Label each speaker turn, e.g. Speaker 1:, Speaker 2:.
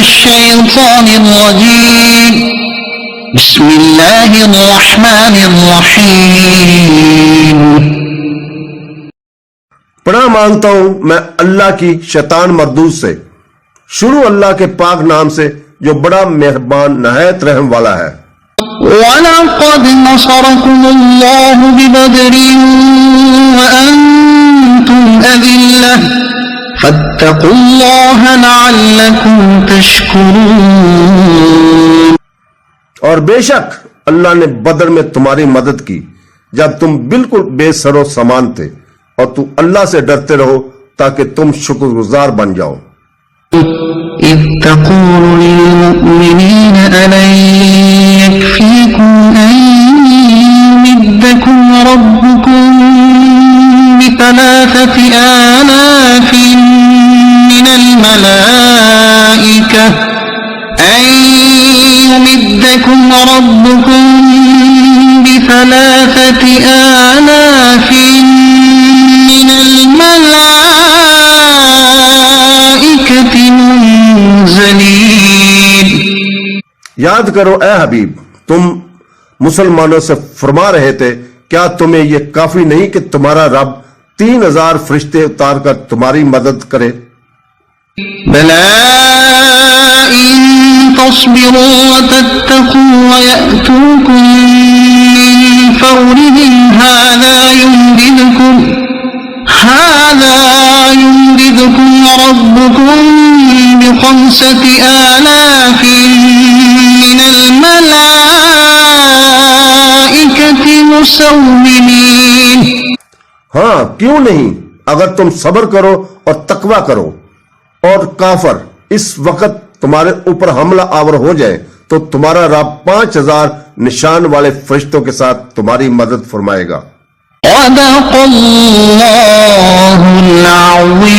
Speaker 1: الشيطان الرجيم بسم الله الرحمن الرحيم
Speaker 2: پناہ مانگتا ہوں میں اللہ کی شیطان مردود سے۔ شروع اللہ کے پاک نام سے جو بڑا مہربان نہایت رحم والا ہے۔
Speaker 1: وَلَقَدْ نَصَرَكُمُ اللَّهُ بِبَدْرٍ وَأَنْتُمْ أَذِلَّةٌ فَاتَّقُوا اللَّهَ لَعَلَّكُمْ تَشْكُرُونَ۔
Speaker 2: اور بے شک اللہ نے بدر میں تمہاری مدد کی جب تم بالکل بے سر و سامان تھے، اور تو اللہ سے ڈرتے رہو تاکہ تم شکر گزار بن جاؤ۔
Speaker 1: إِذْ تَقُولُ لِلْمُؤْمِنِينَ أَلَنْ يَكْفِيكُمْ أَنْ يُمِدَّكُمْ رَبُّكُمْ بِثَلَاثَةِ آلَافٍ مِّنَ الْمَلَائِكَةِ منزلين۔
Speaker 2: یاد کرو اے حبیب، تم مسلمانوں سے فرما رہے تھے کیا تمہیں یہ کافی نہیں کہ تمہارا رب 3000 فرشتے اتار کر تمہاری مدد کرے؟
Speaker 1: بلى إن تصبروا وتتقوا ويأتوكم من فورهم هذا يمددكم ربكم ب5000 من الملائكة مسومين۔
Speaker 2: ہاں کیوں نہیں، اگر تم صبر کرو اور تقوی کرو اور کافر اس وقت تمہارے اوپر حملہ آور ہو جائے تو تمہارا رب 5000 نشان والے فرشتوں کے ساتھ تمہاری مدد فرمائے گا۔
Speaker 1: صدق اللہ العظیم۔